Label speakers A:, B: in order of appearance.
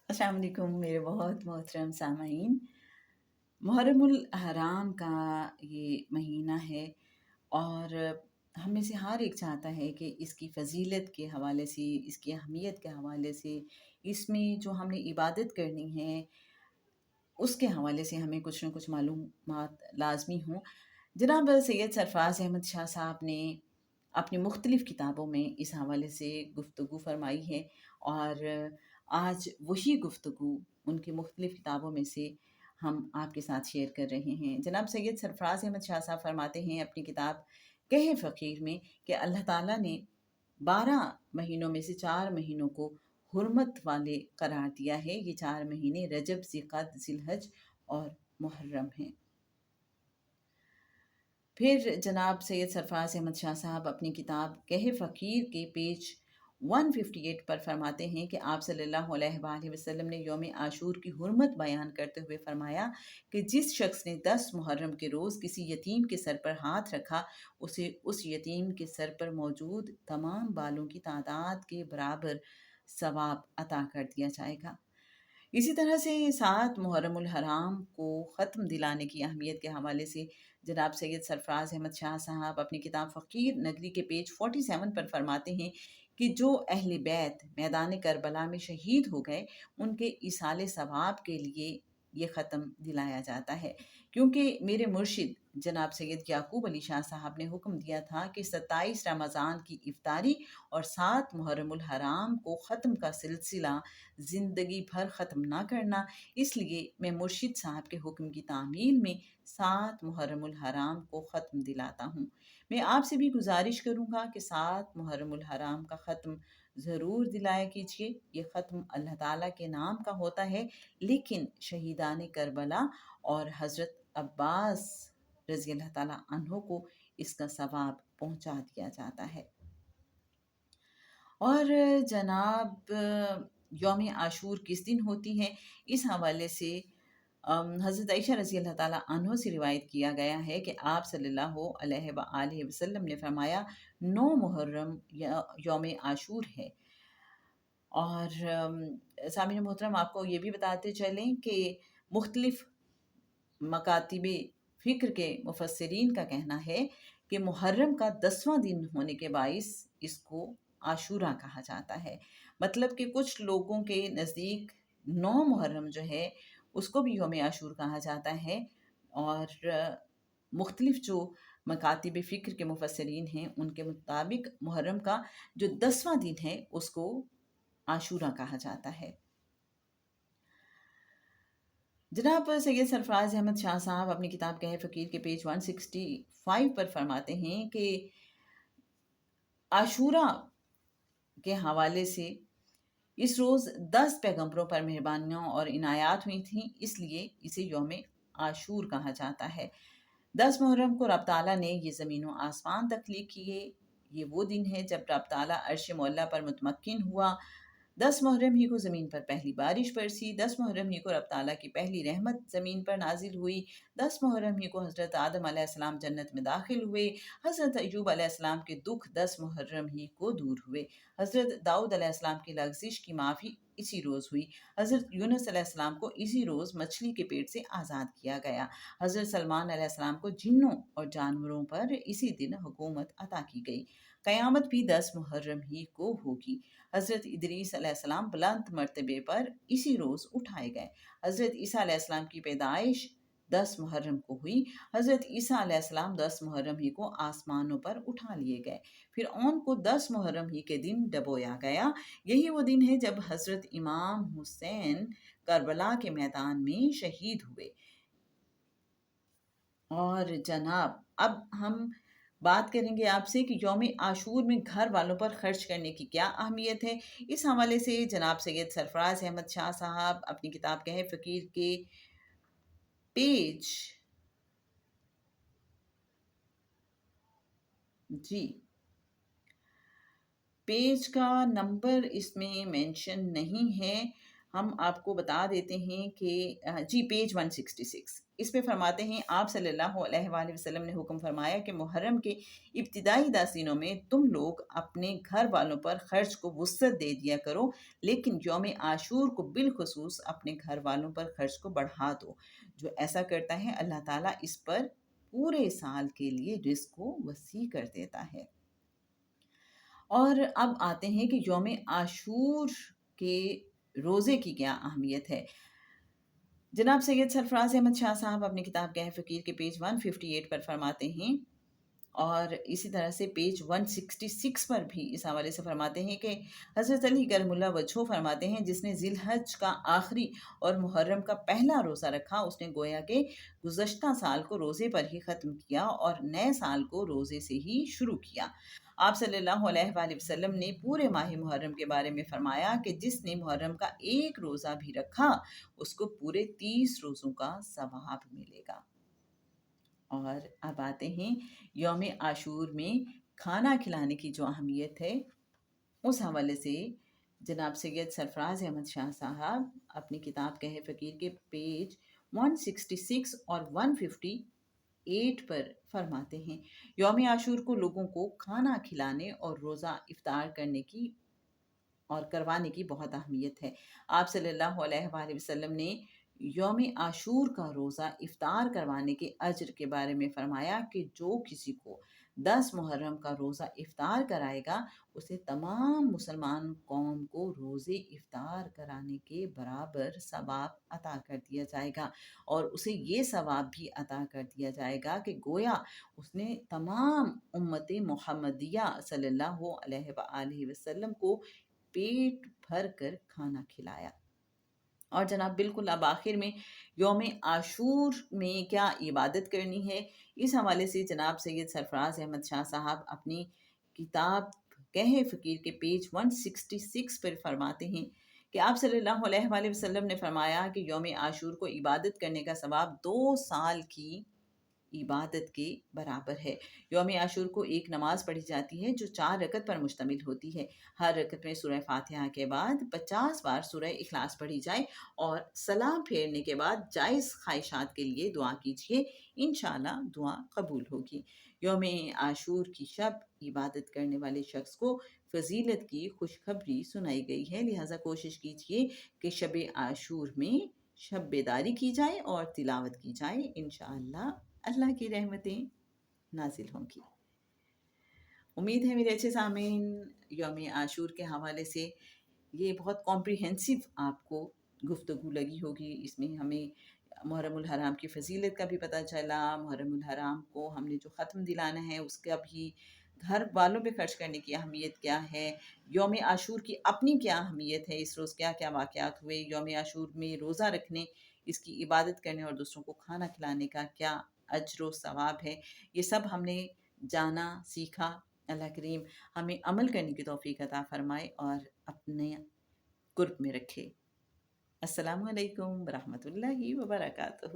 A: السلام علیکم میرے بہت محترم سامعین۔ محرم الحرام کا یہ مہینہ ہے، اور ہم میں سے ہر ایک چاہتا ہے کہ اس کی فضیلت کے حوالے سے، اس کی اہمیت کے حوالے سے، اس میں جو ہم نے عبادت کرنی ہے اس کے حوالے سے ہمیں کچھ نہ کچھ معلومات لازمی ہوں۔ جناب سید سرفراز احمد شاہ صاحب نے اپنی مختلف کتابوں میں اس حوالے سے گفتگو فرمائی ہے، اور آج وہی گفتگو ان کی مختلف کتابوں میں سے ہم آپ کے ساتھ شیئر کر رہے ہیں۔ جناب سید سرفراز احمد شاہ صاحب فرماتے ہیں اپنی کتاب کہف فقیر میں کہ اللہ تعالیٰ نے 12 مہینوں میں سے 4 مہینوں کو حرمت والے قرار دیا ہے۔ یہ 4 مہینے رجب، ذی الحج اور محرم ہیں۔ پھر جناب سید سرفراز احمد شاہ صاحب اپنی کتاب کہف فقیر کے پیج 158 پر فرماتے ہیں کہ آپ صلی اللہ علیہ وآلہ وسلم نے یوم عاشور کی حرمت بیان کرتے ہوئے فرمایا کہ جس شخص نے 10 محرم کے روز کسی یتیم کے سر پر ہاتھ رکھا، اسے اس یتیم کے سر پر موجود تمام بالوں کی تعداد کے برابر ثواب عطا کر دیا جائے گا۔ اسی طرح سے 7 محرم الحرام کو ختم دلانے کی اہمیت کے حوالے سے جناب سید سرفراز احمد شاہ صاحب اپنی کتاب فقیر نگری کے پیج 47 پر فرماتے ہیں کہ جو اہل بیت میدان کربلا میں شہید ہو گئے، ان کے ایصال ثواب کے لیے یہ ختم دلایا جاتا ہے، کیونکہ میرے مرشد جناب سید یعقوب علی شاہ صاحب نے حکم دیا تھا کہ 27 رمضان کی افطاری اور 7 محرم الحرام کو ختم کا سلسلہ زندگی بھر ختم نہ کرنا، اس لیے میں مرشد صاحب کے حکم کی تعمیل میں 7 محرم الحرام کو ختم دلاتا ہوں۔ میں آپ سے بھی گزارش کروں گا کہ 7 محرم الحرام کا ختم ضرور دلایا کیجیے۔ یہ ختم اللہ تعالیٰ کے نام کا ہوتا ہے، لیکن شہیدان کربلا اور حضرت عباس رضی اللہ تعالیٰ عنہ کو اس کا ثواب پہنچا دیا جاتا ہے۔ اور جناب یوم عاشور کس دن ہوتی ہے، اس حوالے سے حضرت عائشہ رضی اللہ تعالیٰ عنہ سے روایت کیا گیا ہے کہ آپ صلی اللہ علیہ وآلہ وسلم نے فرمایا 9 محرم یوم عاشور ہے۔ اور سامعین محترم، آپ کو یہ بھی بتاتے چلیں کہ مختلف مکاتب فکر کے مفسرین کا کہنا ہے کہ محرم کا 10واں دن ہونے کے باعث اس کو عاشورہ کہا جاتا ہے۔ مطلب کہ کچھ لوگوں کے نزدیک 9 محرم جو ہے اس کو بھی یوم عاشور کہا جاتا ہے، اور مختلف جو مکاتب فکر کے مفسرین ہیں ان کے مطابق محرم کا جو 10واں دن ہے اس کو عاشورہ کہا جاتا ہے۔ جناب سید سرفراز احمد شاہ صاحب اپنی کتاب کہف فقیر کے پیج 165 پر فرماتے ہیں کہ عاشورہ کے حوالے سے اس روز 10 پیغمبروں پر مہربانیاں اور عنایات ہوئی تھیں، اس لیے اسے یوم عاشور کہا جاتا ہے۔ 10 محرم کو رب تعالیٰ نے یہ زمین و آسمان تخلیق کیے۔ یہ وہ دن ہے جب رب تعالیٰ عرش معلیٰ پر متمکن ہوا۔ 10 محرم ہی کو زمین پر پہلی بارش برسی۔ 10 محرم ہی کو رب تعالیٰ کی پہلی رحمت زمین پر نازل ہوئی۔ 10 محرم ہی کو حضرت آدم علیہ السلام جنت میں داخل ہوئے۔ حضرت ایوب علیہ السلام کے دکھ 10 محرم ہی کو دور ہوئے۔ حضرت داؤد علیہ السلام کی لغزش کی معافی اسی روز ہوئی۔ حضرت یونس علیہ السلام کو اسی روز مچھلی کے پیٹ سے آزاد کیا گیا۔ حضرت سلمان علیہ السلام کو جنوں اور جانوروں پر اسی دن حکومت عطا کی گئی۔ قیامت بھی 10 محرم ہی کو ہوگی۔ حضرت ادریس علیہ السلام بلند مرتبے پر اسی روز اٹھائے گئے۔ حضرت عیسیٰ علیہ السلام کی پیدائش 10 محرم کو ہوئی۔ حضرت عیسیٰ علیہ السلام 10 محرم ہی کو آسمانوں پر اٹھا لیے گئے۔ فرعون کو 10 محرم ہی کے دن ڈبویا گیا۔ یہی وہ دن ہے جب حضرت امام حسین کربلا کے میدان میں شہید ہوئے۔ اور جناب اب ہم بات کریں گے آپ سے کہ یوم عاشور میں گھر والوں پر خرچ کرنے کی کیا اہمیت ہے۔ اس حوالے سے جناب سید سرفراز احمد شاہ صاحب اپنی کتاب کہف فقیر کے پیج پیج کا نمبر اس میں مینشن نہیں ہے، ہم آپ کو بتا دیتے ہیں کہ جی پیج 166 اس پہ فرماتے ہیں آپ صلی اللہ علیہ وآلہ وسلم نے حکم فرمایا کہ محرم کے ابتدائی 10 دنوں میں تم لوگ اپنے گھر والوں پر خرچ کو وسعت دے دیا کرو، لیکن یوم عاشور کو بالخصوص اپنے گھر والوں پر خرچ کو بڑھا دو۔ جو ایسا کرتا ہے اللہ تعالیٰ اس پر پورے سال کے لیے رزق کو وسیع کر دیتا ہے۔ اور اب آتے ہیں کہ یوم عاشور کے روزے کی کیا اہمیت ہے۔ جناب سید سرفراز احمد شاہ صاحب اپنی کتاب گہ فقیر کے پیج 158 پر فرماتے ہیں، اور اسی طرح سے پیج 166 پر بھی اس حوالے سے فرماتے ہیں کہ حضرت علی کرم اللہ وجہہ فرماتے ہیں جس نے ذی الحج کا آخری اور محرم کا پہلا روزہ رکھا اس نے گویا کہ گزشتہ سال کو روزے پر ہی ختم کیا اور نئے سال کو روزے سے ہی شروع کیا۔ آپ صلی اللہ علیہ وآلہ وسلم نے پورے ماہ محرم کے بارے میں فرمایا کہ جس نے محرم کا ایک روزہ بھی رکھا اس کو پورے 30 روزوں کا ثواب ملے گا۔ اور اب آتے ہیں یوم عاشور میں کھانا کھلانے کی جو اہمیت ہے اس حوالے سے جناب سید سرفراز احمد شاہ صاحب اپنی کتاب گہ فقیر کے پیج 166 اور 158 پر فرماتے ہیں یوم عاشور کو لوگوں کو کھانا کھلانے اور روزہ افطار کرنے کی اور کروانے کی بہت اہمیت ہے۔ آپ صلی اللہ علیہ وآلہ وسلم نے یوم عاشور کا روزہ افطار کروانے کے اجر کے بارے میں فرمایا کہ جو کسی کو 10 محرم کا روزہ افطار کرائے گا اسے تمام مسلمان قوم کو روزے افطار کرانے کے برابر ثواب عطا کر دیا جائے گا، اور اسے یہ ثواب بھی عطا کر دیا جائے گا کہ گویا اس نے تمام امت محمدیہ صلی اللہ علیہ وآلہ وسلم کو پیٹ بھر کر کھانا کھلایا۔ اور جناب بالکل اب آخر میں یوم عاشور میں کیا عبادت کرنی ہے اس حوالے سے جناب سید سرفراز احمد شاہ صاحب اپنی کتاب گہ فقیر کے پیج 166 پر فرماتے ہیں کہ آپ صلی اللہ علیہ وآلہ وسلم نے فرمایا کہ یوم عاشور کو عبادت کرنے کا ثواب 2 سال کی عبادت کے برابر ہے۔ یوم عاشور کو ایک نماز پڑھی جاتی ہے جو 4 رکعت پر مشتمل ہوتی ہے۔ ہر رکعت میں سورہ فاتحہ کے بعد 50 بار سورہ اخلاص پڑھی جائے اور سلام پھیرنے کے بعد جائز خواہشات کے لیے دعا کیجیے، انشاءاللہ دعا قبول ہوگی۔ یوم عاشور کی شب عبادت کرنے والے شخص کو فضیلت کی خوشخبری سنائی گئی ہے، لہٰذا کوشش کیجیے کہ شب عاشور میں شب بیداری کی جائے اور تلاوت کی جائے، انشاءاللہ اللہ کی رحمتیں نازل ہوں گی۔ امید ہے میرے اچھے سامعین یوم عاشور کے حوالے سے یہ بہت کمپریہنسو آپ کو گفتگو لگی ہوگی۔ اس میں ہمیں محرم الحرام کی فضیلت کا بھی پتہ چلا، محرم الحرام کو ہم نے جو ختم دلانا ہے اس کا بھی گھر والوں پہ خرچ کرنے کی اہمیت کیا ہے، یوم عاشور کی اپنی کیا اہمیت ہے، اس روز کیا کیا واقعات ہوئے، یوم عاشور میں روزہ رکھنے، اس کی عبادت کرنے اور دوسروں کو کھانا کھلانے کا کیا اجر و ثواب ہے، یہ سب ہم نے جانا سیکھا۔ اللہ کریم ہمیں عمل کرنے کی توفیق عطا فرمائے اور اپنے قرب میں رکھے۔ السلام علیکم ورحمۃ اللہ وبرکاتہ۔